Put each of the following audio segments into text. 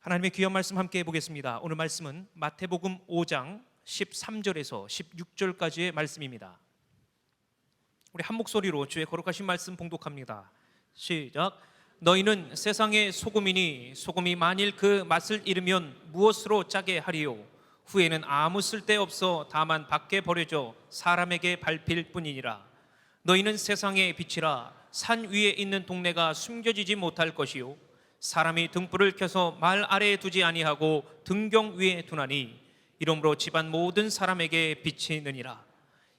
하나님의 귀한 말씀 함께 보겠습니다. 오늘 말씀은 마태복음 5장 13절에서 16절까지의 말씀입니다. 우리 한 목소리로 주의 거룩하신 말씀 봉독합니다. 시작. 너희는 세상의 소금이니 소금이 만일 그 맛을 잃으면 무엇으로 짜게 하리요? 후에는 아무 쓸데없어 다만 밖에 버려져 사람에게 밟힐 뿐이니라. 너희는 세상의 빛이라. 산 위에 있는 동네가 숨겨지지 못할 것이요 사람이 등불을 켜서 말 아래에 두지 아니하고 등경 위에 두나니 이러므로 집안 모든 사람에게 빛이 느니라.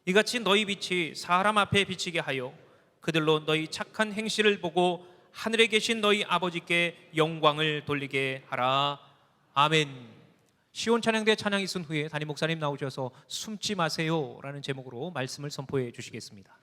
이같이 너희 빛이 사람 앞에 비치게 하여 그들로 너희 착한 행실을 보고 하늘에 계신 너희 아버지께 영광을 돌리게 하라. 아멘. 시온 찬양대 찬양이 쓴 후에 담임 목사님 나오셔서 숨지 마세요 라는 제목으로 말씀을 선포해 주시겠습니다.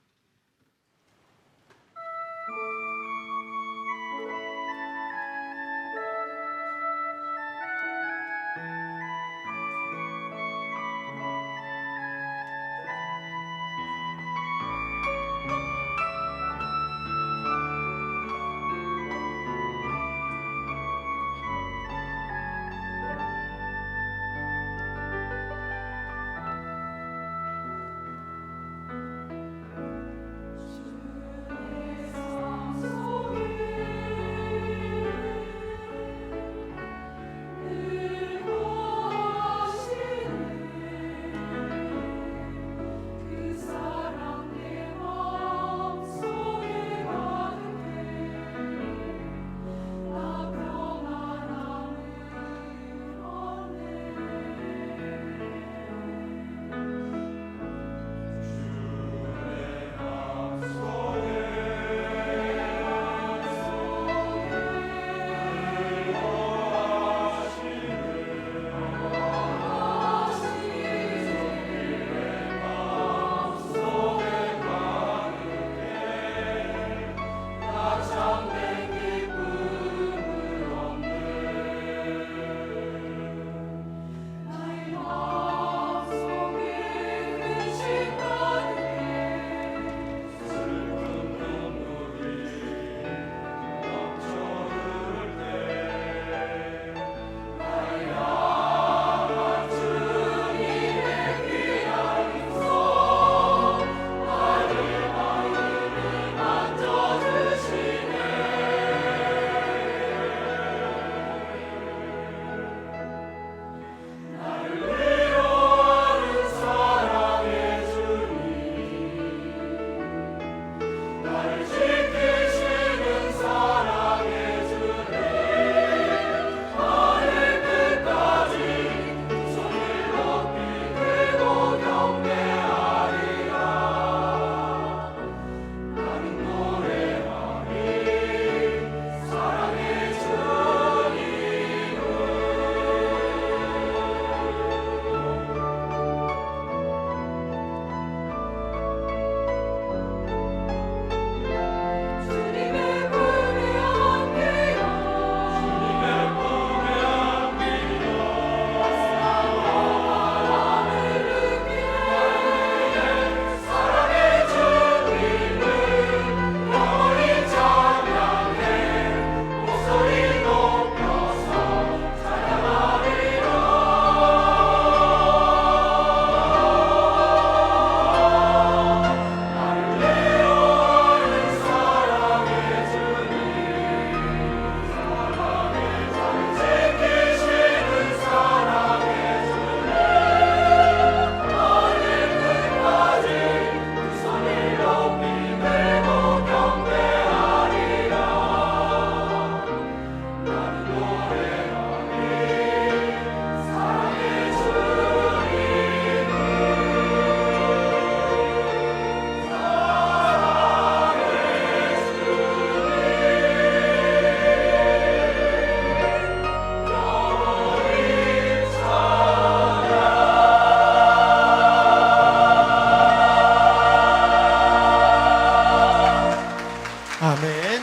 아멘.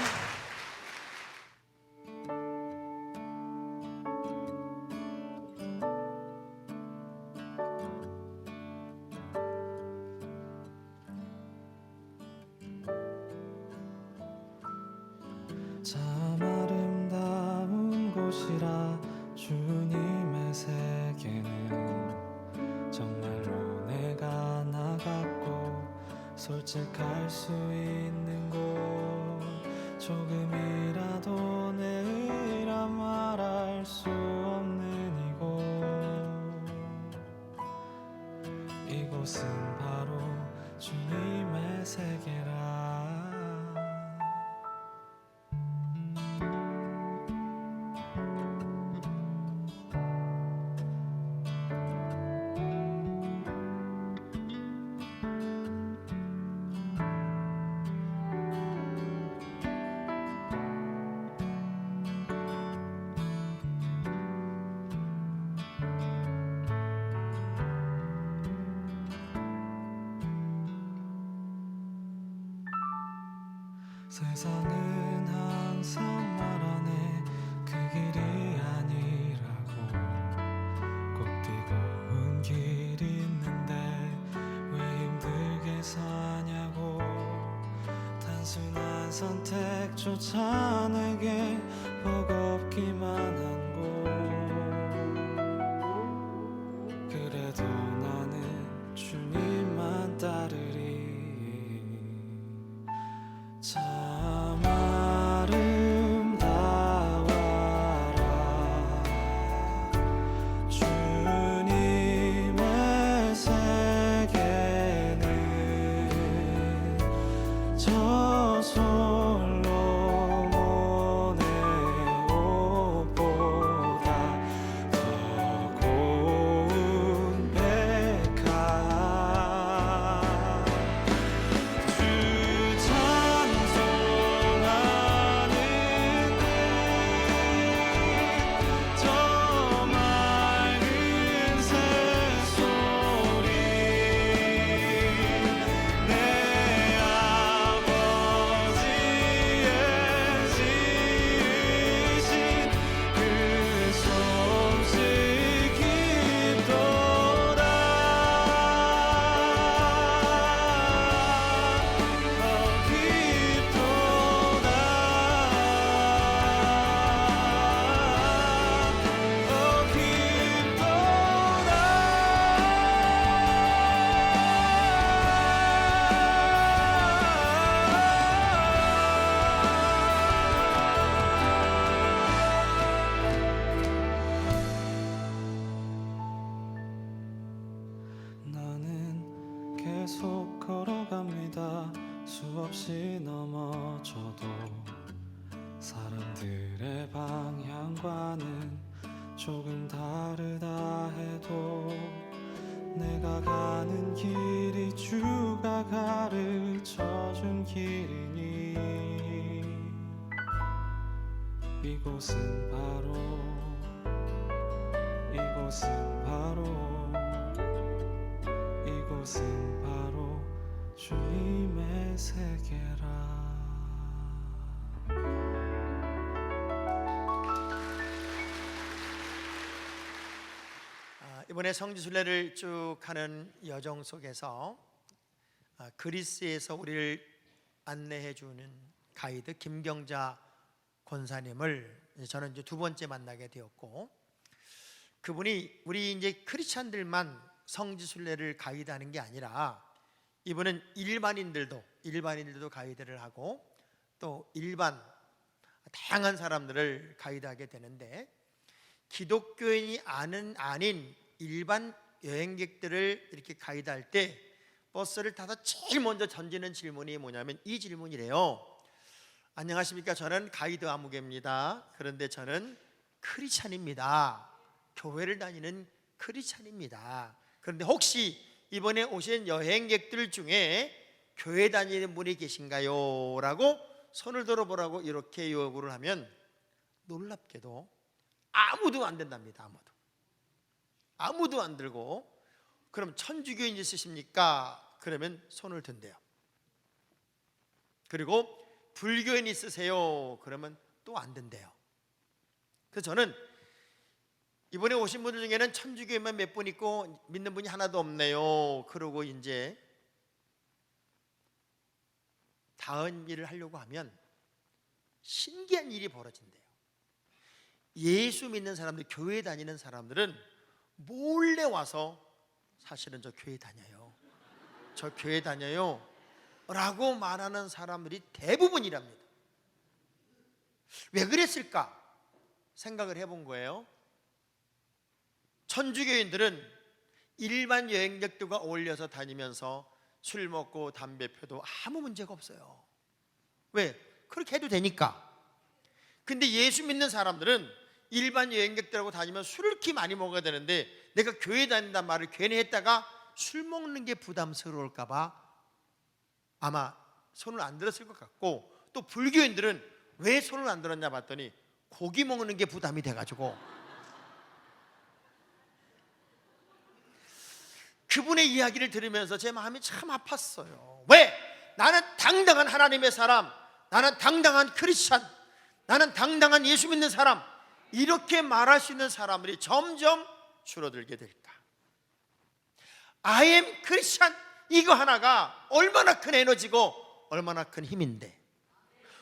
참 아름다운 곳이라 주님의 세계는 정말로 내가 나갔고 솔직할 수 있는 곳, 조금이라도 내라 말할 수 없는 이곳은 바로 주님의 세계라. 세상은 항상 말하네 그 길이 아니라고. 꼭 뜨거운 길이 있는데 왜 힘들게 사냐고. 단순한 선택조차 내게 버겁기만 한 곳. 그래도 나는 주님만 따르리. 참 아름다워라 주님의 세계는 저 솔로몬의 옷보다 더 고운 백화. 나는 계속 걸어갑니다. 수없이 넘어져도 사람들의 방향과는 조금 다르다 해도 내가 가는 길이 주가 가르쳐준 길이니 이곳은 바로 이곳은 바로 주님의 세계라. 이번에 성지순례를 쭉 하는 여정 속에서 그리스에서 우리를 안내해 주는 가이드 김경자 권사님을 저는 이제 두 번째 만나게 되었고, 그분이 우리 이제 크리스찬들만 성지순례를 가이드하는 게 아니라 이분은 일반인들도 가이드를 하고 또 일반 다양한 사람들을 가이드하게 되는데, 기독교인이 아닌 일반 여행객들을 이렇게 가이드할 때 버스를 타서 제일 먼저 던지는 질문이 뭐냐면 이 질문이래요. 안녕하십니까, 저는 가이드 아무개입니다. 그런데 저는 크리스찬입니다. 교회를 다니는 크리스찬입니다. 그런데 혹시 이번에 오신 여행객들 중에 교회 다니는 분이 계신가요? 라고 손을 들어보라고 이렇게 요구를 하면 놀랍게도 아무도 안 된답니다. 아무도 안 들고, 그럼 천주교인 있으십니까? 그러면 손을 든대요. 그리고 불교인 있으세요? 그러면 또 안 된대요. 그래서 저는 이번에 오신 분들 중에는 천주교인만 몇 분 있고 믿는 분이 하나도 없네요. 그러고 이제 다음 일을 하려고 하면 신기한 일이 벌어진대요. 예수 믿는 사람들, 교회 다니는 사람들은 몰래 와서 사실은 저 교회 다녀요, 저 교회 다녀요 라고 말하는 사람들이 대부분이랍니다. 왜 그랬을까 생각을 해본 거예요. 천주교인들은 일반 여행객들과 어울려서 다니면서 술 먹고 담배 펴도 아무 문제가 없어요. 왜? 그렇게 해도 되니까. 근데 예수 믿는 사람들은 일반 여행객들하고 다니면 술을 이렇게 많이 먹어야 되는데 내가 교회 다닌다는 말을 괜히 했다가 술 먹는 게 부담스러울까 봐 아마 손을 안 들었을 것 같고, 또 불교인들은 왜 손을 안 들었냐 봤더니 고기 먹는 게 부담이 돼가지고 그분의 이야기를 들으면서 제 마음이 참 아팠어요. 왜? 나는 당당한 하나님의 사람, 나는 당당한 크리스찬, 나는 당당한 예수 믿는 사람, 이렇게 말할 수 있는 사람들이 점점 줄어들게 될까? I am 크리스찬, 이거 하나가 얼마나 큰 에너지고 얼마나 큰 힘인데,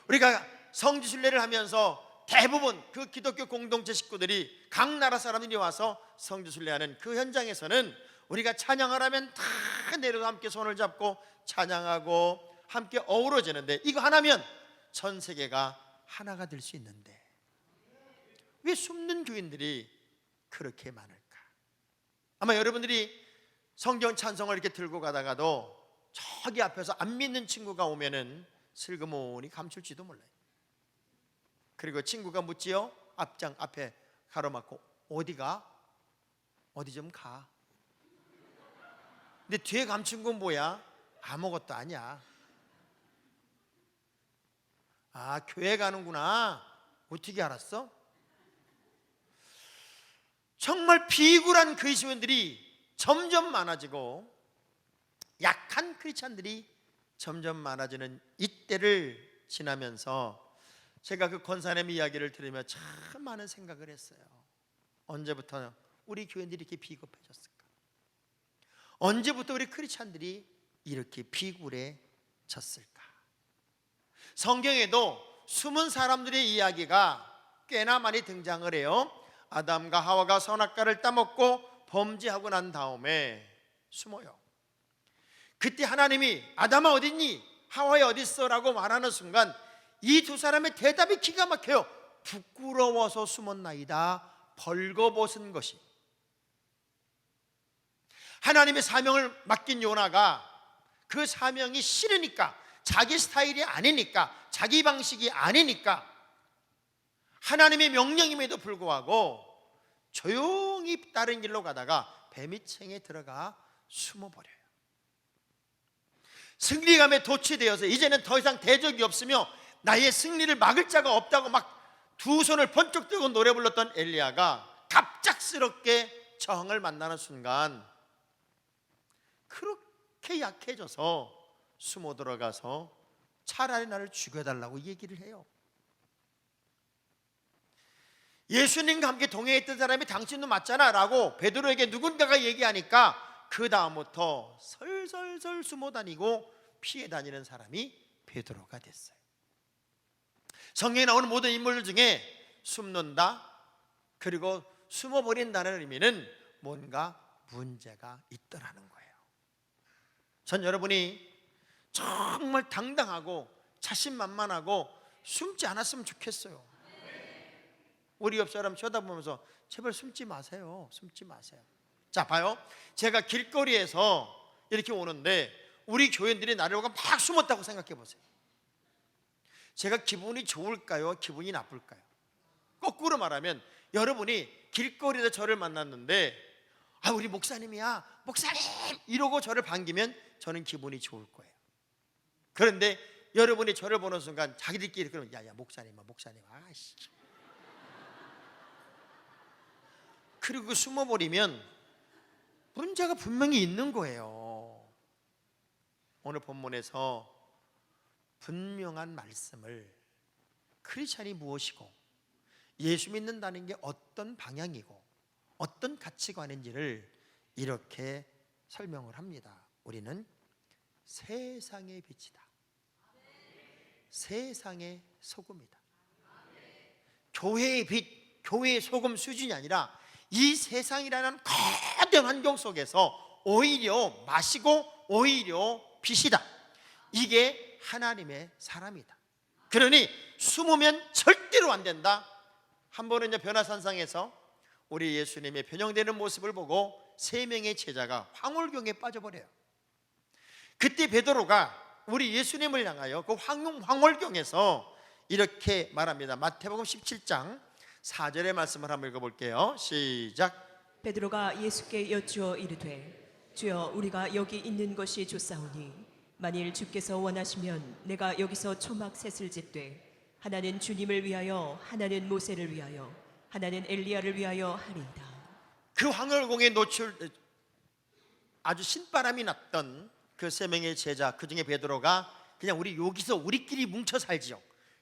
우리가 성지순례를 하면서 대부분 그 기독교 공동체 식구들이 각 나라 사람들이 와서 성지순례하는 그 현장에서는 우리가 찬양을 하면 다 내려서 함께 손을 잡고 찬양하고 함께 어우러지는데, 이거 하나면 전 세계가 하나가 될 수 있는데 왜 숨는 교인들이 그렇게 많을까? 아마 여러분들이 성경 찬송을 이렇게 들고 가다가도 저기 앞에서 안 믿는 친구가 오면은 슬그머니 감출지도 몰라요. 그리고 친구가 묻지요. 앞장 앞에 가로막고 어디가? 어디 좀 가. 근데 뒤에 감춘 건 뭐야? 아무것도 아니야. 아, 교회 가는구나. 어떻게 알았어? 정말 비굴한 그리스도인들이 점점 많아지고 약한 크리스찬들이 점점 많아지는 이때를 지나면서 제가 그 권사님 이야기를 들으며 참 많은 생각을 했어요. 언제부터 우리 교회들이 이렇게 비겁해졌을까? 언제부터 우리 크리스찬들이 이렇게 비굴해졌을까? 성경에도 숨은 사람들의 이야기가 꽤나 많이 등장을 해요. 아담과 하와가 선악과를 따먹고 범죄하고 난 다음에 숨어요. 그때 하나님이 아담아 어딨니? 하와야 어딨어? 라고 말하는 순간 이 두 사람의 대답이 기가 막혀요. 부끄러워서 숨었나이다. 벌거벗은 것이. 하나님의 사명을 맡긴 요나가 그 사명이 싫으니까, 자기 스타일이 아니니까, 자기 방식이 아니니까 하나님의 명령임에도 불구하고 조용히 다른 길로 가다가 뱀이챙에 들어가 숨어버려요. 승리감에 도취되어서 이제는 더 이상 대적이 없으며 나의 승리를 막을 자가 없다고 막 두 손을 번쩍 들고 노래 불렀던 엘리야가 갑작스럽게 저항을 만나는 순간 그렇게 약해져서 숨어 들어가서 차라리 나를 죽여달라고 얘기를 해요. 예수님과 함께 동행했던 사람이 당신도 맞잖아 라고 베드로에게 누군가가 얘기하니까 그 다음부터 설설설 숨어 다니고 피해 다니는 사람이 베드로가 됐어요. 성경에 나오는 모든 인물들 중에 숨는다 그리고 숨어버린다는 의미는 뭔가 문제가 있더라는 거예요. 전 여러분이 정말 당당하고 자신만만하고 숨지 않았으면 좋겠어요. 우리 옆 사람 쳐다보면서 제발 숨지 마세요. 숨지 마세요. 자, 봐요. 제가 길거리에서 이렇게 오는데 우리 교인들이 나를 보고 막 숨었다고 생각해 보세요. 제가 기분이 좋을까요? 기분이 나쁠까요? 거꾸로 말하면 여러분이 길거리에서 저를 만났는데 아, 우리 목사님이야. 목사님! 이러고 저를 반기면 저는 기분이 좋을 거예요. 그런데 여러분이 저를 보는 순간 자기들끼리 그러면 야야 목사님 아씨. 그리고 숨어버리면 문제가 분명히 있는 거예요. 오늘 본문에서 분명한 말씀을 크리스찬이 무엇이고 예수 믿는다는 게 어떤 방향이고 어떤 가치관인지를 이렇게 설명을 합니다. 우리는 세상의 빛이다. 세상의 소금이다. 교회의 빛, 교회의 소금 수준이 아니라 이 세상이라는 거대한 환경 속에서 오히려 마시고 오히려 빛이다. 이게 하나님의 사람이다. 그러니 숨으면 절대로 안 된다. 한 번은 이제 변화산상에서 우리 예수님의 변형되는 모습을 보고 3명의 제자가 황홀경에 빠져버려요. 그때 베드로가 우리 예수님을 향하여 그 황홀경에서 이렇게 말합니다. 마태복음 17장 4절의 말씀을 한번 읽어볼게요. 시작. 베드로가 예수께 여쭈어 이르되 주여 우리가 여기 있는 것이 좋사오니 만일 주께서 원하시면 내가 여기서 초막 셋을 짓되 하나는 주님을 위하여 하나는 모세를 위하여 하나는 엘리야를 위하여 하리이다. 그 황홀공에 아주 신바람이 났던 그 3명의 제자, 그 중에 베드로가 그냥 우리 여기서 우리끼리 뭉쳐 살지요.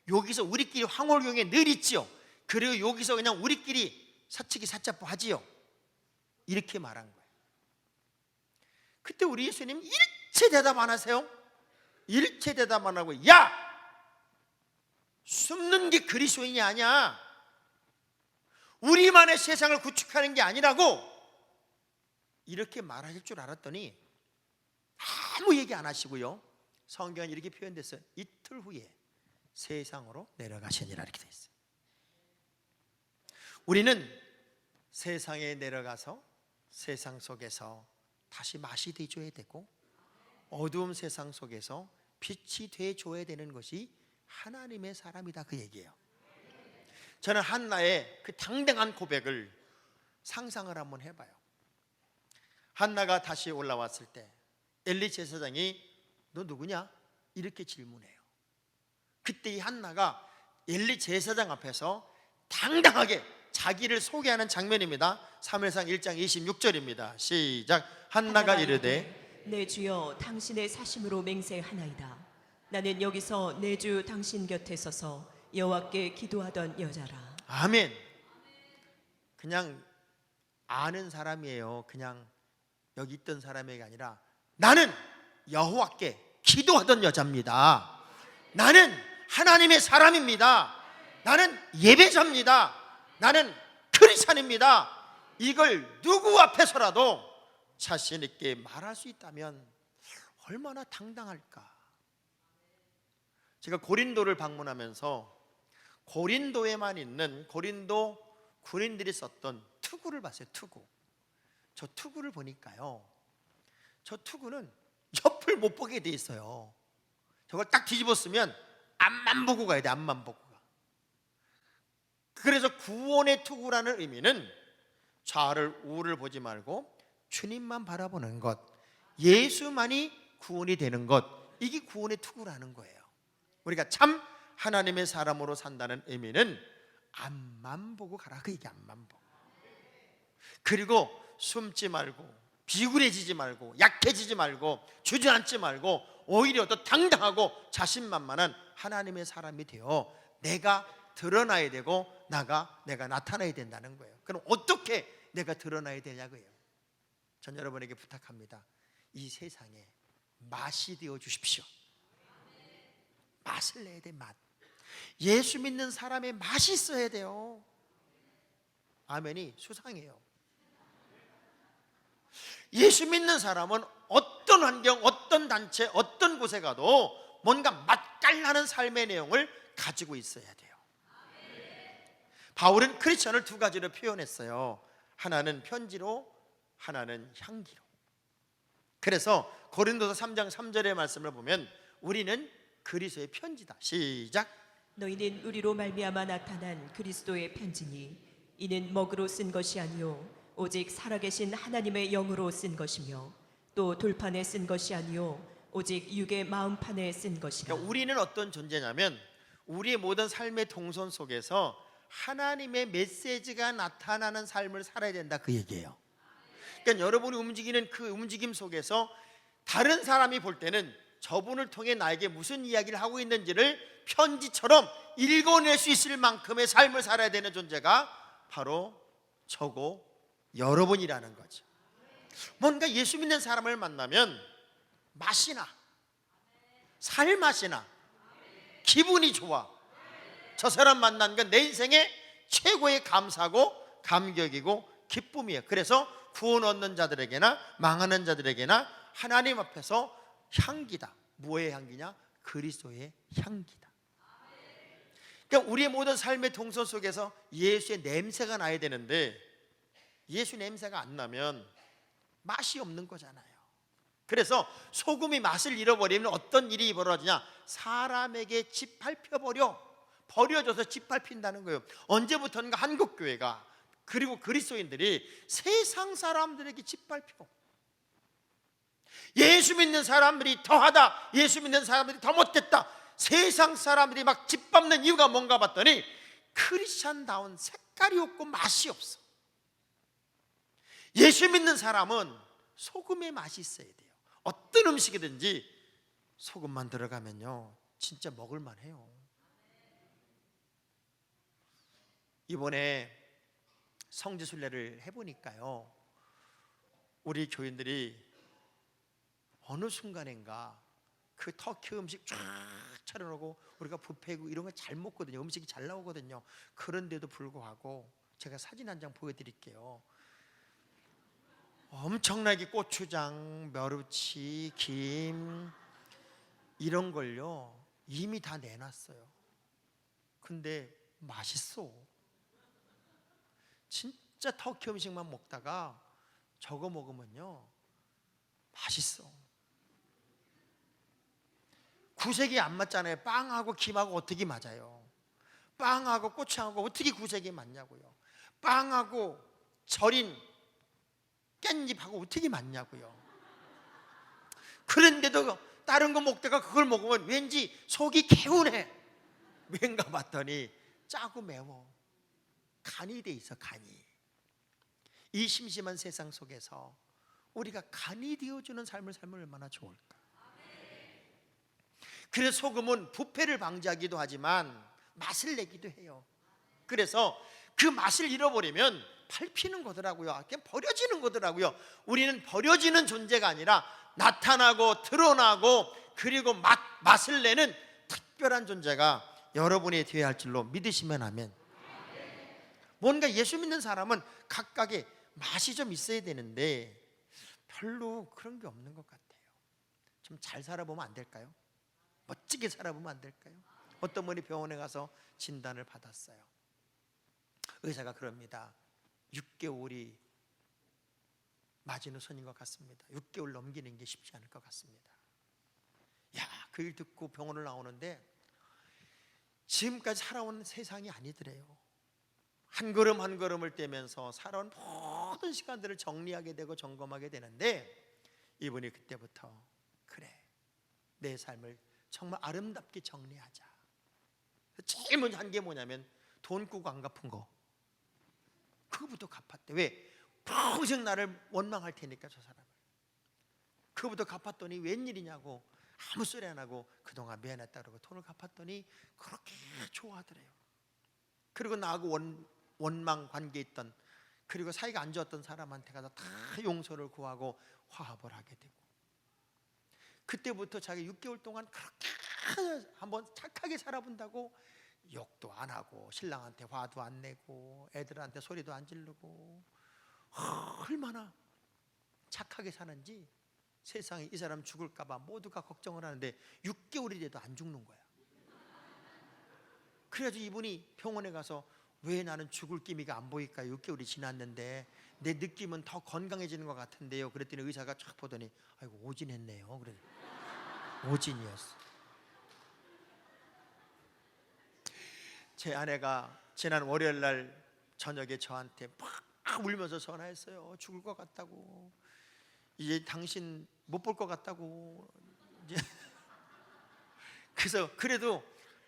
여기서 우리끼리 황홀경에 늘 있지요. 그리고 여기서 그냥 우리끼리 사치기 사자포 하지요. 이렇게 말한 거예요. 그때 우리 예수님 일체 대답 안 하세요. 일체 대답 안 하고 야! 숨는 게 그리스도인이 아니야. 우리만의 세상을 구축하는 게 아니라고 이렇게 말하실 줄 알았더니 아무 얘기 안 하시고요. 성경은 이렇게 표현됐어요. 이틀 후에 세상으로 내려가시니라 이렇게 돼 있어요. 우리는 세상에 내려가서 세상 속에서 다시 맛이 되줘야 되고 어두운 세상 속에서 빛이 되줘야 되는 것이 하나님의 사람이다, 그 얘기예요. 저는 한나의 그 당당한 고백을 상상을 한번 해봐요. 한나가 다시 올라왔을 때 엘리 제사장이 너 누구냐? 이렇게 질문해요. 그때 이 한나가 엘리 제사장 앞에서 당당하게 자기를 소개하는 장면입니다. 사무엘상 1장 26절입니다. 시작. 한나가 이르되 내 주여 당신의 사심으로 맹세하나이다. 나는 여기서 내 주 당신 곁에 서서 여호와께 기도하던 여자라. 아멘. 그냥 아는 사람이에요. 그냥 여기 있던 사람이 아니라 나는 여호와께 기도하던 여자입니다. 나는 하나님의 사람입니다. 나는 예배자입니다. 나는 크리스찬입니다. 이걸 누구 앞에서라도 자신 있게 말할 수 있다면 얼마나 당당할까. 제가 고린도를 방문하면서 고린도에만 있는 고린도 군인들이 썼던 투구를 봤어요. 투구. 저 투구를 보니까요, 저 투구는 옆을 못 보게 돼 있어요. 저걸 딱 뒤집었으면 앞만 보고 가야 돼. 앞만 보고 가. 그래서 구원의 투구라는 의미는 좌를 우를 보지 말고 주님만 바라보는 것, 예수만이 구원이 되는 것, 이게 구원의 투구라는 거예요. 우리가 참 하나님의 사람으로 산다는 의미는 앞만 보고 가라, 그 얘기. 앞만 보고. 그리고 숨지 말고 비굴해지지 말고 약해지지 말고 주저앉지 말고 오히려 더 당당하고 자신만만한 하나님의 사람이 되어 내가 드러나야 되고 내가 나타나야 된다는 거예요. 그럼 어떻게 내가 드러나야 되냐고요. 전 여러분에게 부탁합니다. 이 세상에 맛이 되어 주십시오. 맛을 내야 돼. 맛. 예수 믿는 사람의 맛이 있어야 돼요. 아멘이 수상해요. 예수 믿는 사람은 어떤 환경, 어떤 단체, 어떤 곳에 가도 뭔가 맛깔나는 삶의 내용을 가지고 있어야 돼요. 바울은 크리스천을 2가지로 표현했어요. 하나는 편지로, 하나는 향기로. 그래서 고린도서 3장 3절의 말씀을 보면 우리는 그리스도의 편지다. 시작. 너희는 우리로 말미암아 나타난 그리스도의 편지니 이는 먹으로 쓴 것이 아니요 오직 살아계신 하나님의 영으로 쓴 것이며 또 돌판에 쓴 것이 아니요 오직 육의 마음판에 쓴 것이라. 그러니까 우리는 어떤 존재냐면 우리의 모든 삶의 동선 속에서 하나님의 메시지가 나타나는 삶을 살아야 된다, 그 얘기예요. 그러니까 여러분이 움직이는 그 움직임 속에서 다른 사람이 볼 때는 저분을 통해 나에게 무슨 이야기를 하고 있는지를 편지처럼 읽어낼 수 있을 만큼의 삶을 살아야 되는 존재가 바로 저고 여러분이라는 거죠. 뭔가 예수 믿는 사람을 만나면 맛이 나, 살맛이 나, 기분이 좋아. 저 사람 만난 건 내 인생에 최고의 감사고 감격이고 기쁨이에요. 그래서 구원 얻는 자들에게나 망하는 자들에게나 하나님 앞에서 향기다. 뭐의 향기냐? 그리스도의 향기다. 그러니까 우리의 모든 삶의 동선 속에서 예수의 냄새가 나야 되는데 예수 냄새가 안 나면 맛이 없는 거잖아요. 그래서 소금이 맛을 잃어버리면 어떤 일이 벌어지냐? 사람에게 버려져서 짓밟힌다는 거예요. 언제부턴가 한국교회가 그리고 그리스도인들이 세상 사람들에게 짓밟혀. 예수 믿는 사람들이 더하다, 예수 믿는 사람들이 더 못됐다, 세상 사람들이 막 짓밟는 이유가 뭔가 봤더니 크리스찬다운 색깔이 없고 맛이 없어. 예수 믿는 사람은 소금의 맛이 있어야 돼요. 어떤 음식이든지 소금만 들어가면요 진짜 먹을만 해요. 이번에 성지순례를 해보니까요 우리 교인들이 어느 순간인가 그 터키 음식 쫙 차려놓고 우리가 뷔페고 이런 거 잘 먹거든요. 음식이 잘 나오거든요. 그런데도 불구하고 제가 사진 한 장 보여드릴게요. 엄청나게 고추장, 멸치, 김 이런 걸요 이미 다 내놨어요. 근데 맛있어. 진짜 터키 음식만 먹다가 저거 먹으면요 맛있어. 구색이 안 맞잖아요. 빵하고 김하고 어떻게 맞아요? 빵하고 고추하고 어떻게 구색이 맞냐고요. 빵하고 절인 깻잎하고 어떻게 맞냐고요. 그런데도 다른 거 먹다가 그걸 먹으면 왠지 속이 개운해. 왠가 봤더니 짜고 매워. 간이 돼 있어. 간이. 이 심심한 세상 속에서 우리가 간이 되어주는 삶을 살면 얼마나 좋을까. 그래서 소금은 부패를 방지하기도 하지만 맛을 내기도 해요. 그래서 그 맛을 잃어버리면 밟히는 거더라고요. 그냥 버려지는 거더라고요. 우리는 버려지는 존재가 아니라 나타나고 드러나고 그리고 맛을 내는 특별한 존재가 여러분이 되어야 할 줄로 믿으시면 하면. 뭔가 예수 믿는 사람은 각각의 맛이 좀 있어야 되는데 별로 그런 게 없는 것 같아요. 좀 잘 살아보면 안 될까요? 멋지게 살아보면 안 될까요? 어떤 분이 병원에 가서 진단을 받았어요. 의사가 그럽니다. 6개월이 마지노선인 것 같습니다. 6개월 넘기는 게 쉽지 않을 것 같습니다. 야, 그 일 듣고 병원을 나오는데 지금까지 살아온 세상이 아니더래요. 한 걸음 한 걸음을 떼면서 살아온 모든 시간들을 정리하게 되고 점검하게 되는데 이분이 그때부터 그래, 내 삶을 정말 아름답게 정리하자. 제일 먼저 한 게 뭐냐면 돈 꾸고 안 갚은 거 그거부터 갚았대. 왜? 평생 나를 원망할 테니까 저 사람을. 그거부터 갚았더니 웬일이냐고 아무 소리 안 하고 그동안 미안했다 그러고 돈을 갚았더니 그렇게 좋아하더래요. 그리고 나하고 원망 관계에 있던 그리고 사이가 안 좋았던 사람한테 가서 다 용서를 구하고 화합을 하게 되고 그때부터 자기 6개월 동안 그렇게 한번 착하게 살아본다고 욕도 안 하고 신랑한테 화도 안 내고 애들한테 소리도 안 지르고 얼마나 착하게 사는지 세상에 이 사람 죽을까 봐 모두가 걱정을 하는데 6개월이 돼도 안 죽는 거야. 그래가지고 이분이 병원에 가서 왜 나는 죽을 기미가 안 보일까요? 6개월이 지났는데 내 느낌은 더 건강해지는 것 같은데요. 그랬더니 의사가 쫙 보더니 아이고 오진했네요. 그래. 오진이었어. 제 아내가 지난 월요일 날 저녁에 저한테 막 울면서 전화했어요. 죽을 것 같다고. 이제 당신 못 볼 것 같다고. 이제 그래서 그래도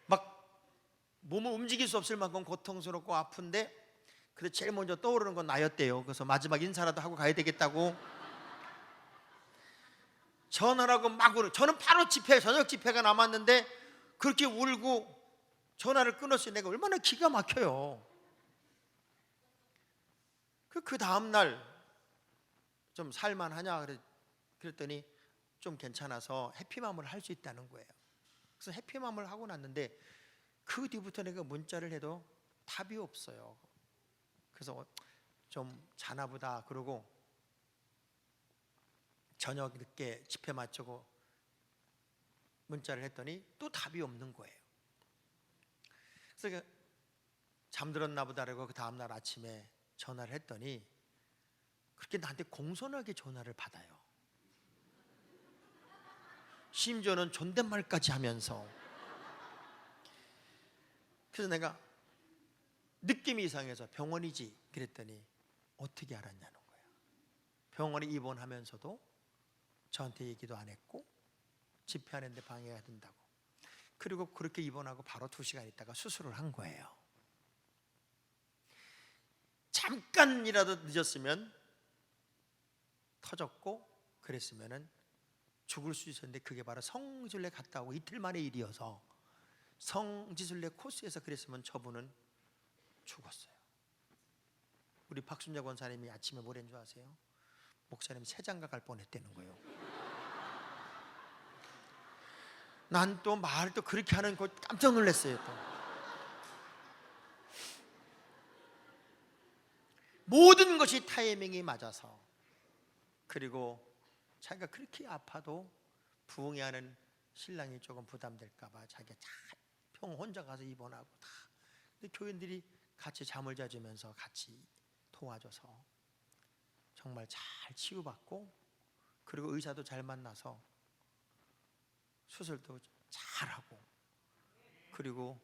막 몸을 움직일 수 없을 만큼 고통스럽고 아픈데 그래서 제일 먼저 떠오르는 건 나였대요. 그래서 마지막 인사라도 하고 가야 되겠다고 전화를 하고 막 울어. 저는 바로 저녁 집회가 남았는데 그렇게 울고 전화를 끊었어요. 내가 얼마나 기가 막혀요. 그 다음 날 좀 살만하냐 그랬더니 좀 괜찮아서 해피맘을 할 수 있다는 거예요. 그래서 해피맘을 하고 났는데 그 뒤부터 내가 문자를 해도 답이 없어요. 그래서 좀 자나보다 그러고 저녁 늦게 집회 마치고 문자를 했더니 또 답이 없는 거예요. 그래서 잠들었나 보다라고 그 다음날 아침에 전화를 했더니 그렇게 나한테 공손하게 전화를 받아요. 심지어는 존댓말까지 하면서. 그래서 내가 느낌이 이상해서 병원이지 그랬더니 어떻게 알았냐는 거예요. 병원에 입원하면서도 저한테 얘기도 안 했고 집회하는데 방해가 된다고. 그리고 그렇게 입원하고 바로 2시간 있다가 수술을 한 거예요. 잠깐이라도 늦었으면 터졌고 그랬으면은 죽을 수 있었는데 그게 바로 성지순례 갔다 오고 이틀 만의 일이어서 성지순례 코스에서 그랬으면 저분은 죽었어요. 우리 박순자 권사님이 아침에 뭐랬는 줄 아세요? 목사님 새장가 갈 뻔했다는 거예요. 난 또 말을 또 그렇게 하는 거 깜짝 놀랐어요. 또 모든 것이 타이밍이 맞아서, 그리고 자기가 그렇게 아파도 부흥회하는 신랑이 조금 부담될까 봐 자기가 평 혼자 가서 입원하고 다. 근데 교인들이 같이 잠을 자주면서 같이 도와줘서 정말 잘 치유받고, 그리고 의사도 잘 만나서 수술도 잘하고, 그리고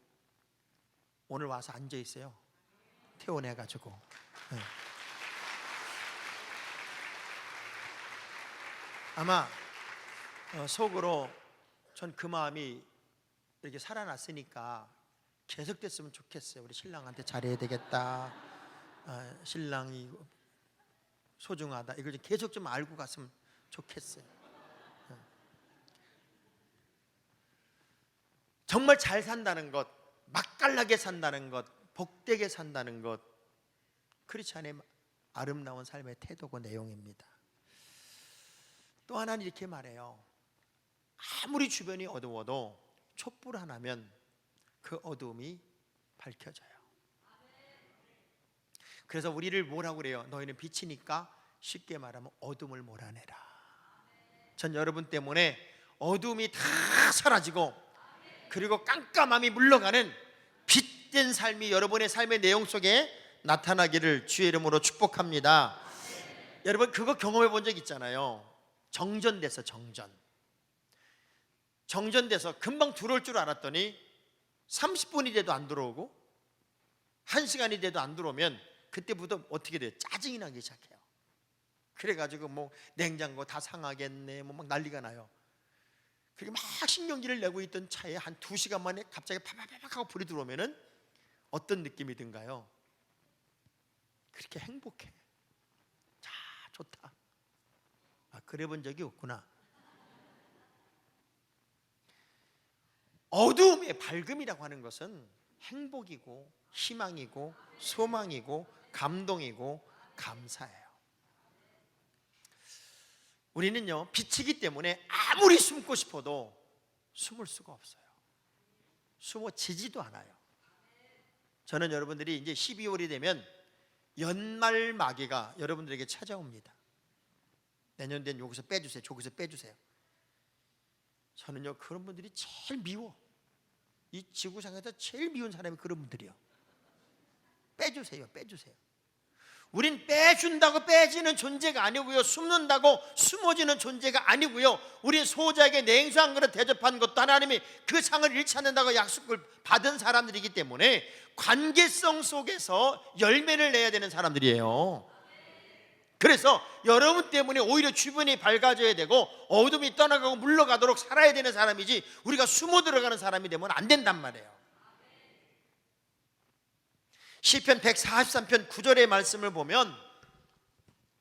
오늘 와서 앉아 있어요. 퇴원해가지고. 네. 아마 속으로 전 그 마음이 이렇게 살아났으니까 계속됐으면 좋겠어요. 우리 신랑한테 잘해야 되겠다. 신랑이 소중하다. 이걸 계속 좀 알고 갔으면 좋겠어요. 정말 잘 산다는 것, 맛깔나게 산다는 것, 복되게 산다는 것, 크리스찬의 아름다운 삶의 태도고 내용입니다. 또 하나는 이렇게 말해요. 아무리 주변이 어두워도 촛불 하나면 그 어두움이 밝혀져요. 그래서 우리를 뭐라고 그래요? 너희는 빛이니까 쉽게 말하면 어둠을 몰아내라. 전 여러분 때문에 어둠이 다 사라지고, 그리고 깜깜함이 물러가는 빛된 삶이 여러분의 삶의 내용 속에 나타나기를 주의 이름으로 축복합니다. 여러분 그거 경험해 본 적 있잖아요. 정전돼서 정전돼서 금방 들어올 줄 알았더니 30분이 돼도 안 들어오고 1시간이 돼도 안 들어오면 그때부터 어떻게 돼요? 짜증이 나기 시작해요. 그래가지고 뭐 냉장고 다 상하겠네 뭐 막 난리가 나요. 그리고 막 신경질을 내고 있던 차에 한 2시간 만에 갑자기 파파파박 하고 불이 들어오면은 어떤 느낌이 든가요? 그렇게 행복해. 자, 좋다. 그래 본 적이 없구나. 어두움의 밝음이라고 하는 것은 행복이고 희망이고 소망이고 감동이고 감사예요. 우리는요, 빛이기 때문에 아무리 숨고 싶어도 숨을 수가 없어요. 숨어지지도 않아요. 저는 여러분들이 이제 12월이 되면 연말 마귀가 여러분들에게 찾아옵니다. 내년 된 여기서 빼주세요. 저기서 빼주세요. 저는요, 그런 분들이 제일 미워. 이 지구상에서 제일 미운 사람이 그런 분들이요. 빼주세요. 빼주세요. 우린 빼준다고 빼지는 존재가 아니고요, 숨는다고 숨어지는 존재가 아니고요, 우린 소자에게 냉수한 그릇 대접한 것도 하나님이 그 상을 잃지 않는다고 약속을 받은 사람들이기 때문에 관계성 속에서 열매를 내야 되는 사람들이에요. 그래서 여러분 때문에 오히려 주변이 밝아져야 되고 어둠이 떠나가고 물러가도록 살아야 되는 사람이지, 우리가 숨어 들어가는 사람이 되면 안 된단 말이에요. 시편 143편 9절의 말씀을 보면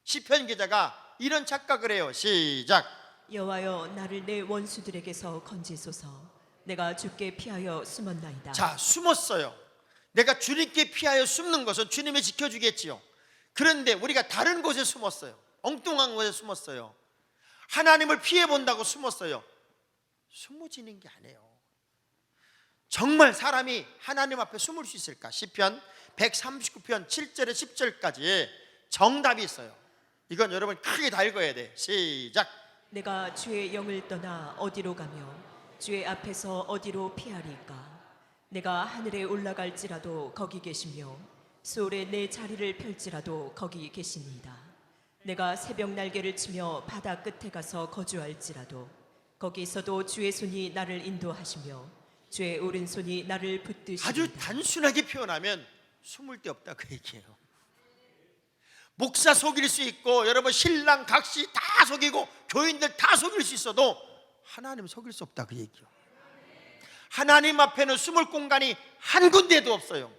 시편 기자가 이런 착각을 해요. 시작. 여호와여, 나를 내 원수들에게서 건지소서. 내가 주께 피하여 숨었나이다. 자, 숨었어요. 내가 주님께 피하여 숨는 것은 주님이 지켜주겠지요. 그런데 우리가 다른 곳에 숨었어요. 엉뚱한 곳에 숨었어요. 하나님을 피해 본다고 숨었어요. 숨어지는 게 아니에요. 정말 사람이 하나님 앞에 숨을 수 있을까? 시편 139편 7절에 10절까지의 정답이 있어요. 이건 여러분 크게 다 읽어야 돼. 시작. 내가 주의 영을 떠나 어디로 가며 주의 앞에서 어디로 피하리까? 내가 하늘에 올라갈지라도 거기 계시며 수월에 내 자리를 펼지라도 거기 계시니이다. 내가 새벽 날개를 치며 바다 끝에 가서 거주할지라도 거기서도 주의 손이 나를 인도하시며 주의 오른손이 나를 붙드시리이다. 아주 단순하게 표현하면 숨을 데 없다 그 얘기예요. 목사 속일 수 있고 여러분 신랑 각시 다 속이고 교인들 다 속일 수 있어도 하나님 속일 수 없다 그 얘기요. 하나님 앞에는 숨을 공간이 한 군데도 없어요.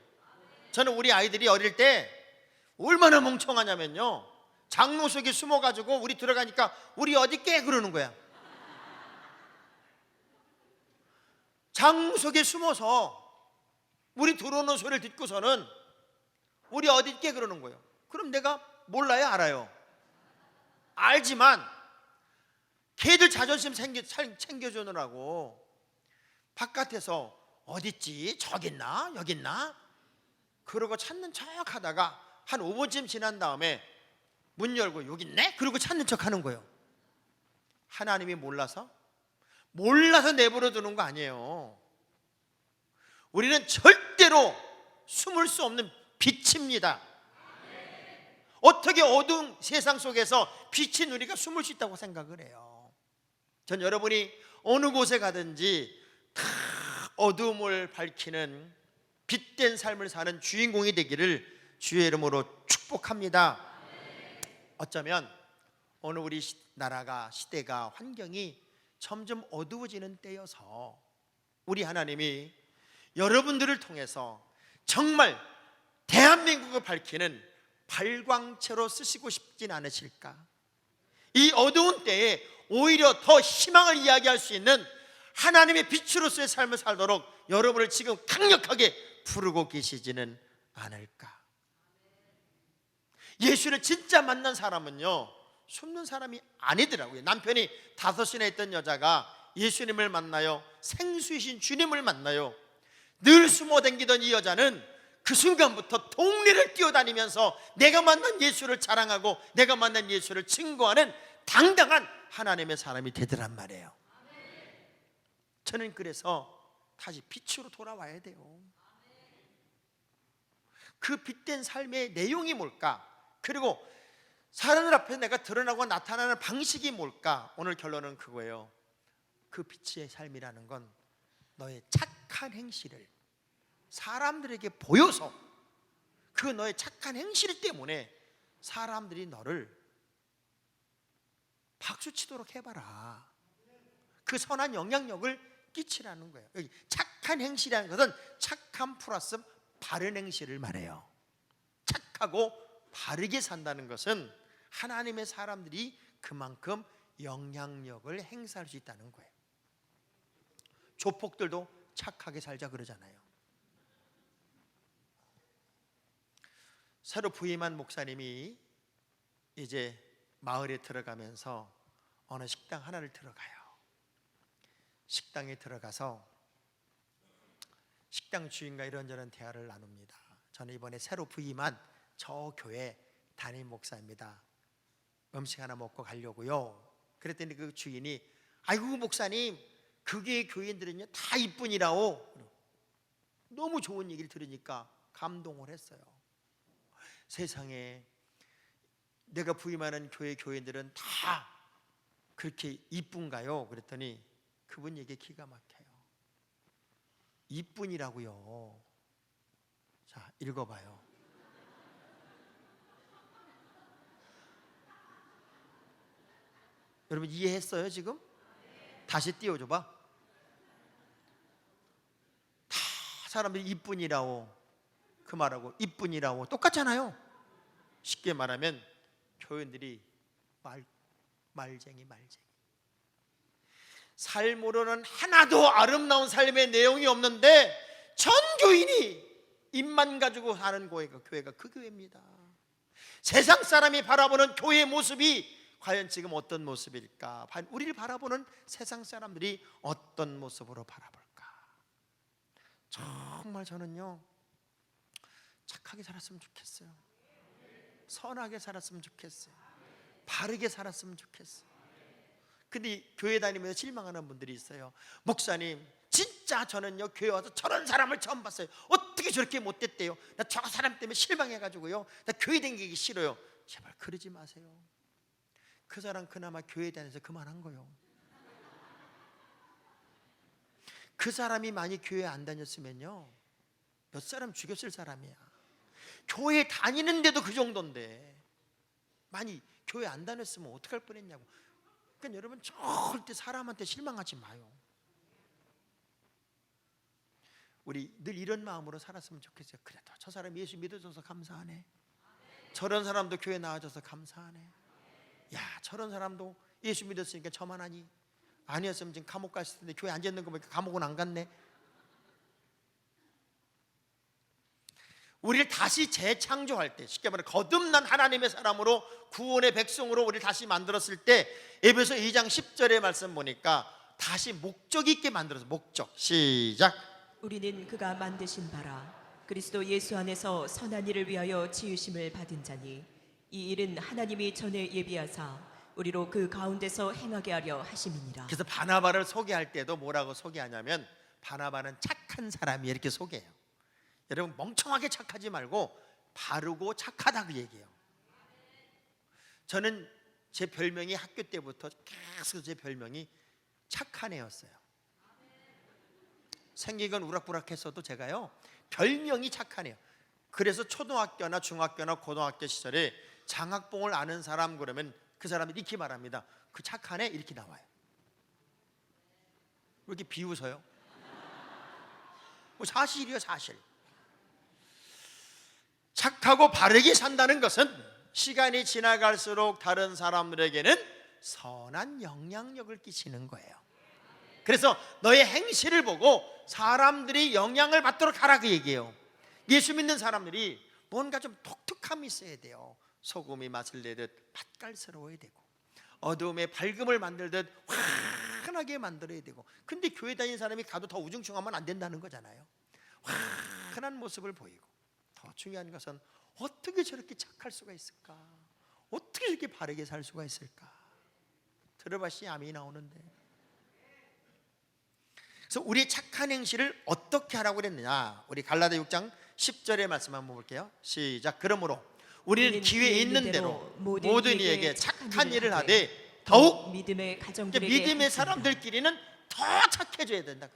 저는 우리 아이들이 어릴 때 얼마나 멍청하냐면요, 장로 속에 숨어가지고 우리 들어가니까 우리 어디 깨 그러는 거야. 장로 속에 숨어서 우리 들어오는 소리를 듣고서는 우리 어디 깨 그러는 거예요. 그럼 내가 몰라요, 알아요? 알지만 걔들 자존심 챙겨주느라고 바깥에서 어딨지? 저기 있나? 여기 있나? 그러고 찾는 척 하다가 한 5분쯤 지난 다음에 문 열고 여기 있네? 그러고 찾는 척 하는 거예요. 하나님이 몰라서 내버려 두는 거 아니에요. 우리는 절대로 숨을 수 없는 빛입니다. 어떻게 어두운 세상 속에서 빛인 우리가 숨을 수 있다고 생각을 해요? 전 여러분이 어느 곳에 가든지 다 어두움을 밝히는 빛된 삶을 사는 주인공이 되기를 주의 이름으로 축복합니다. 어쩌면 오늘 우리 나라가, 시대가, 환경이 점점 어두워지는 때여서 우리 하나님이 여러분들을 통해서 정말 대한민국을 밝히는 발광체로 쓰시고 싶진 않으실까? 이 어두운 때에 오히려 더 희망을 이야기할 수 있는 하나님의 빛으로서의 삶을 살도록 여러분을 지금 강력하게 부르고 계시지는 않을까? 예수를 진짜 만난 사람은요, 숨는 사람이 아니더라고요. 남편이 5이나 있던 여자가 예수님을 만나요, 생수이신 주님을 만나요. 늘 숨어 댕기던 이 여자는 그 순간부터 동네를 뛰어다니면서 내가 만난 예수를 자랑하고 내가 만난 예수를 증거하는 당당한 하나님의 사람이 되더란 말이에요. 저는 그래서 다시 빛으로 돌아와야 돼요. 그 빛된 삶의 내용이 뭘까? 그리고 사람들 앞에 내가 드러나고 나타나는 방식이 뭘까? 오늘 결론은 그거예요. 그 빛의 삶이라는 건 너의 착한 행실을 사람들에게 보여서 그 너의 착한 행실 때문에 사람들이 너를 박수치도록 해봐라. 그 선한 영향력을 끼치라는 거예요. 여기 착한 행실이라는 것은 착함 플러스 바른 행실을 말해요. 착하고 바르게 산다는 것은 하나님의 사람들이 그만큼 영향력을 행사할 수 있다는 거예요. 조폭들도 착하게 살자 그러잖아요. 새로 부임한 목사님이 이제 마을에 들어가면서 어느 식당 하나를 들어가요. 식당에 들어가서 식당 주인과 이런저런 대화를 나눕니다. 저는 이번에 새로 부임한 저 교회 담임 목사입니다. 음식 하나 먹고 가려고요. 그랬더니 그 주인이 아이고 목사님, 그게 교인들은요 다 이뿐이라오. 너무 좋은 얘기를 들으니까 감동을 했어요. 세상에 내가 부임하는 교회 교인들은 다 그렇게 이쁜가요? 그랬더니 그분 얘기 기가 막혀요. 이뿐이라고요. 자, 읽어봐요. 여러분 이해했어요 지금? 다시 띄워줘봐. 다 사람들이 이뿐이라고 그 말하고 이뿐이라고 똑같잖아요. 쉽게 말하면 교인들이 말쟁이. 삶으로는 하나도 아름다운 삶의 내용이 없는데 전 교인이 입만 가지고 사는 교회가 그 교회입니다. 세상 사람이 바라보는 교회의 모습이 과연 지금 어떤 모습일까? 우리를 바라보는 세상 사람들이 어떤 모습으로 바라볼까? 정말 저는요 착하게 살았으면 좋겠어요. 선하게 살았으면 좋겠어요. 바르게 살았으면 좋겠어요. 근데 교회 다니면서 실망하는 분들이 있어요. 목사님, 진짜 저는요 교회 와서 저런 사람을 처음 봤어요. 어떻게 저렇게 못됐대요? 나 저 사람 때문에 실망해가지고요 나 교회 다니기 싫어요. 제발 그러지 마세요. 그 사람 그나마 교회 다녀서 그만한 거요. 그 사람이 많이 교회 안 다녔으면요 몇 사람 죽였을 사람이야. 교회 다니는데도 그 정도인데 많이 교회 안 다녔으면 어떡할 뻔했냐고. 그러니까 여러분 절대 사람한테 실망하지 마요. 우리 늘 이런 마음으로 살았으면 좋겠어요. 그래도 저 사람 예수 믿어줘서 감사하네. 저런 사람도 교회 나와줘서 감사하네. 야, 저런 사람도 예수 믿었으니까 저만 하니. 아니었으면 지금 감옥 갔을 텐데 교회 앉아 있는 거 보니까 감옥은 안 갔네. 우리를 다시 재창조할 때, 쉽게 말해 거듭난 하나님의 사람으로 구원의 백성으로 우리를 다시 만들었을 때 에베소 2장 10절의 말씀 보니까 다시 목적 있게 만들어서 목적 시작. 우리는 그가 만드신 바라 그리스도 예수 안에서 선한 일을 위하여 지으심을 받은 자니 이 일은 하나님이 전에 예비하사 우리로 그 가운데서 행하게 하려 하심이니라. 그래서 바나바를 소개할 때도 뭐라고 소개하냐면 바나바는 착한 사람이 이렇게 소개해요. 여러분 멍청하게 착하지 말고 바르고 착하다 그 얘기예요. 저는 제 별명이 학교 때부터 계속 제 별명이 착한 애였어요. 생긴 건 우락부락했어도 제가요 별명이 착한 애요. 그래서 초등학교나 중학교나 고등학교 시절에 장학봉을 아는 사람 그러면 그 사람이 이렇게 말합니다. 그 착한 애 이렇게 나와요. 왜 이렇게 비웃어요? 뭐 사실이요 사실. 착하고 바르게 산다는 것은 시간이 지나갈수록 다른 사람들에게는 선한 영향력을 끼치는 거예요. 그래서 너의 행실을 보고 사람들이 영향을 받도록 하라 그 얘기예요. 예수 믿는 사람들이 뭔가 좀 독특함이 있어야 돼요. 소금이 맛을 내듯 맛깔스러워야 되고 어두움에 밝음을 만들듯 환하게 만들어야 되고. 근데 교회 다니는 사람이 가도 더 우중충하면 안 된다는 거잖아요. 환한 모습을 보이고 더 중요한 것은 어떻게 저렇게 착할 수가 있을까? 어떻게 이렇게 바르게 살 수가 있을까? 들어봐시 암이 나오는데. 그래서 우리의 착한 행실을 어떻게 하라고 그랬느냐? 우리 갈라디아 6장 10절의 말씀 한번 볼게요. 시작. 그러므로 우리는 기회 있는 대로 모든 이에게 착한 일을 하되 더욱 믿음의 사람들끼리는 더 착해져야 된다.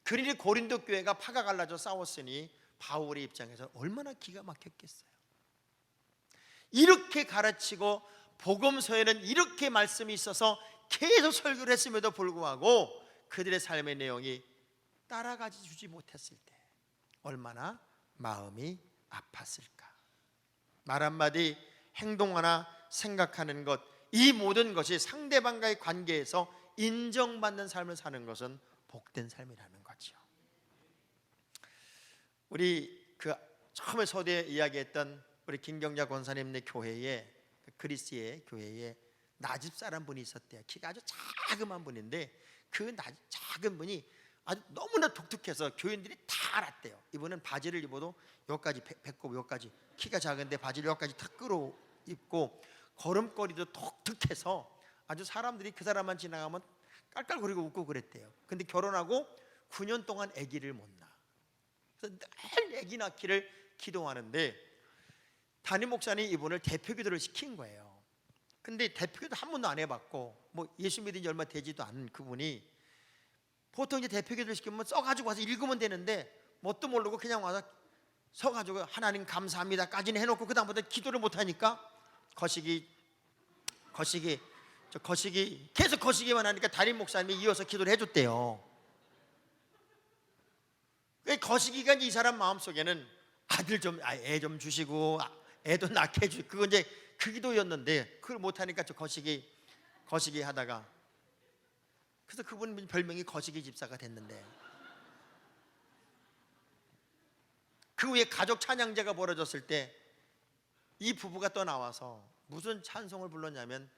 그러니 고린도 교회가 파가 갈라져 싸웠으니 바울의 입장에서 얼마나 기가 막혔겠어요. 이렇게 가르치고 복음서에는 이렇게 말씀이 있어서 계속 설교를 했음에도 불구하고 그들의 삶의 내용이 따라가지 주지 못했을 때 얼마나 마음이 아팠을까. 말 한마디 행동 하나 생각하는 것, 이 모든 것이 상대방과의 관계에서 인정받는 삶을 사는 것은 복된 삶이라는 거죠. 우리 그 처음에 서두에 이야기했던 우리 김경자 권사님네 교회에 그리스의 교회에 나집 사람 분이 있었대요. 키가 아주 자그만 분인데 그 작은 분이 아주 너무나 독특해서 교인들이 다 알았대요. 이분은 바지를 입어도 여기까지 배꼽 여기까지, 키가 작은데 바지를 여기까지 탁 끌어 입고 걸음걸이도 독특해서 아주 사람들이 그 사람만 지나가면 깔깔거리고 웃고 그랬대요. 근데 결혼하고 9년 동안 아기를 못 낳아. 그래서 늘 아기 낳기를 기도하는데 담임 목사님 이분을 대표기도를 시킨 거예요. 근데 대표기도 한 번도 안 해봤고 뭐 예수 믿은 지 얼마 되지도 않은 그분이 보통 이제 대표기도를 시키면 써가지고 와서 읽으면 되는데 뭣도 모르고 그냥 와서 서가지고 하나님 감사합니다까지는 해놓고 그 다음부터 기도를 못하니까 거시기 계속 거시기만 하니까 담임 목사님이 이어서 기도를 해줬대요. 거시기가 이 사람 마음속에는 아들 좀 애 좀 주시고 애도 낳게 해주고 그건 이제 그 기도였는데 그걸 못하니까 저 거시기 하다가 그래서 그분 별명이 거시기 집사가 됐는데 그 후에 가족 찬양제가 벌어졌을 때 이 부부가 또 나와서 무슨 찬송을 불렀냐면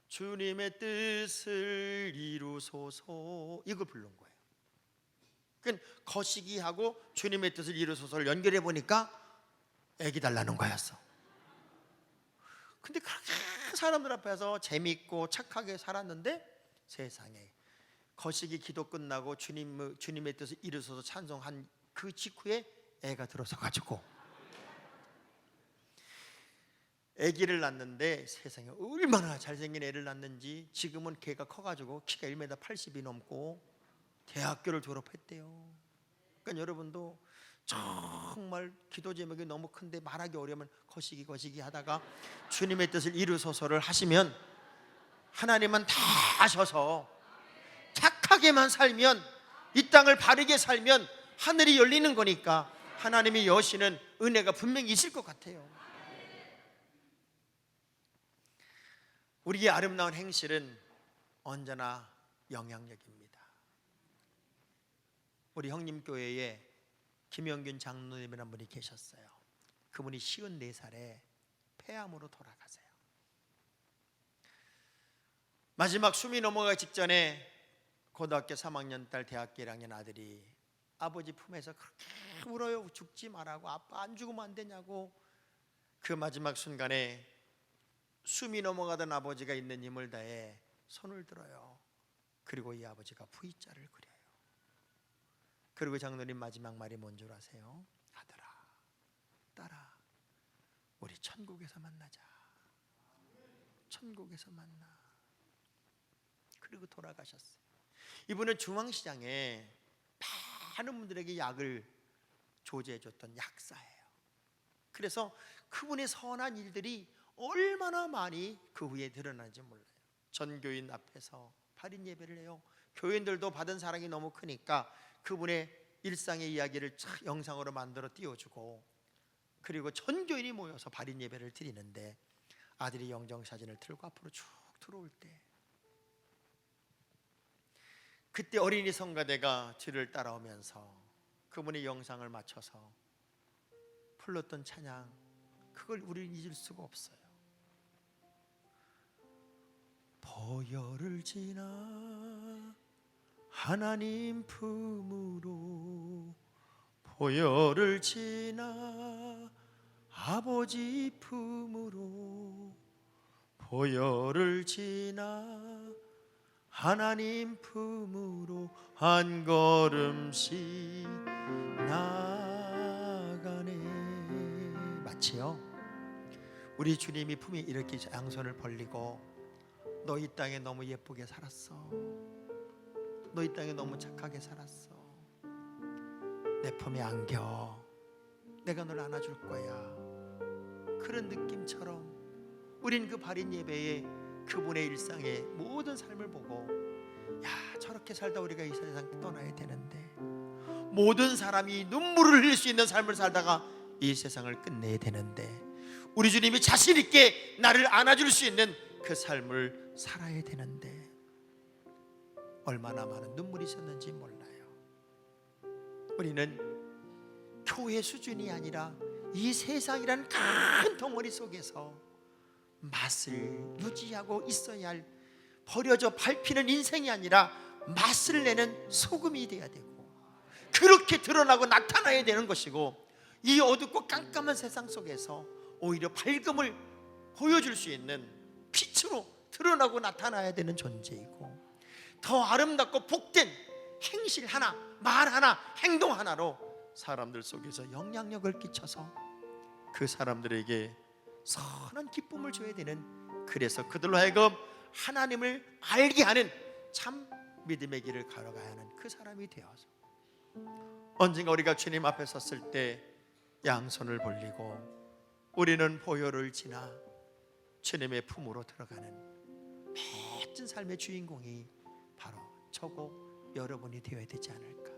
주님의 뜻을 이루소서 이걸 부른 거예요. 그러니까 거시기하고 주님의 뜻을 이루소서를 연결해 보니까 애기 달라는 거였어. 근데 그렇게 사람들 앞에서 재밌고 착하게 살았는데 세상에 거시기 기도 끝나고 주님의 뜻을 이루소서 찬송한 그 직후에 애가 들어서 가지고 아기를 낳는데 세상에 얼마나 잘생긴 애를 낳는지 지금은 걔가 커가지고 키가 1m 80이 넘고 대학교를 졸업했대요. 그러니까 여러분도 정말 기도 제목이 너무 큰데 말하기 어려우면 거시기 하다가 주님의 뜻을 이루소서를 하시면 하나님은 다 아셔서 착하게만 살면, 이 땅을 바르게 살면 하늘이 열리는 거니까 하나님이 여시는 은혜가 분명히 있을 것 같아요. 우리의 아름다운 행실은 언제나 영향력입니다. 우리 형님 교회에 김영균 장로님이라는 분이 계셨어요. 그분이 54살에 폐암으로 돌아가세요. 마지막 숨이 넘어가기 직전에 고등학교 3학년 딸, 대학교 1학년 아들이 아버지 품에서 그렇게 울어요. 죽지 말라고, 아빠 안 죽으면 안 되냐고. 그 마지막 순간에 숨이 넘어가던 아버지가 있는 힘을 다해 손을 들어요. 그리고 이 아버지가 V자를 그려요. 그리고 장로님 마지막 말이 뭔 줄 아세요? 아들아, 딸아, 우리 천국에서 만나자. 천국에서 만나. 그리고 돌아가셨어요. 이분은 중앙시장에 많은 분들에게 약을 조제해줬던 약사예요. 그래서 그분의 선한 일들이 얼마나 많이 그 후에 드러나는지 몰라요. 전교인 앞에서 발인 예배를 해요. 교인들도 받은 사랑이 너무 크니까 그분의 일상의 이야기를 영상으로 만들어 띄워주고, 그리고 전교인이 모여서 발인 예배를 드리는데 아들이 영정사진을 들고 앞으로 쭉 들어올 때, 그때 어린이 성가대가 뒤를 따라오면서 그분의 영상을 맞춰서 불렀던 찬양, 그걸 우리는 잊을 수가 없어요. 보혈을 지나 하나님 품으로, 보혈을 지나 아버지 품으로, 보혈을 지나 하나님 품으로 한 걸음씩 나가네. 마치요, 우리 주님이 품에 이렇게 양손을 벌리고 너 이 땅에 너무 예쁘게 살았어, 너 이 땅에 너무 착하게 살았어, 내 품에 안겨, 내가 널 안아줄 거야. 그런 느낌처럼 우린 그 발인 예배에 그분의 일상의 모든 삶을 보고, 야, 저렇게 살다 우리가 이 세상 떠나야 되는데, 모든 사람이 눈물을 흘릴 수 있는 삶을 살다가 이 세상을 끝내야 되는데, 우리 주님이 자신 있게 나를 안아줄 수 있는 그 삶을 살아야 되는데 얼마나 많은 눈물이 있었는지 몰라요. 우리는 교회 수준이 아니라 이 세상이란 큰 덩어리 속에서 맛을 유지하고 있어야 할, 버려져 밟히는 인생이 아니라 맛을 내는 소금이 돼야 되고, 그렇게 드러나고 나타나야 되는 것이고, 이 어둡고 깜깜한 세상 속에서 오히려 밝음을 보여줄 수 있는 빛으로 드러나고 나타나야 되는 존재이고, 더 아름답고 복된 행실 하나, 말 하나, 행동 하나로 사람들 속에서 영향력을 끼쳐서 그 사람들에게 선한 기쁨을 줘야 되는, 그래서 그들로 하여금 하나님을 알게 하는 참 믿음의 길을 걸어가야 하는 그 사람이 되어서, 언젠가 우리가 주님 앞에 섰을 때 양손을 벌리고 우리는 보혈을 지나 주님의 품으로 들어가는 멋진 삶의 주인공이 바로 저고 여러분이 되어야 되지 않을까.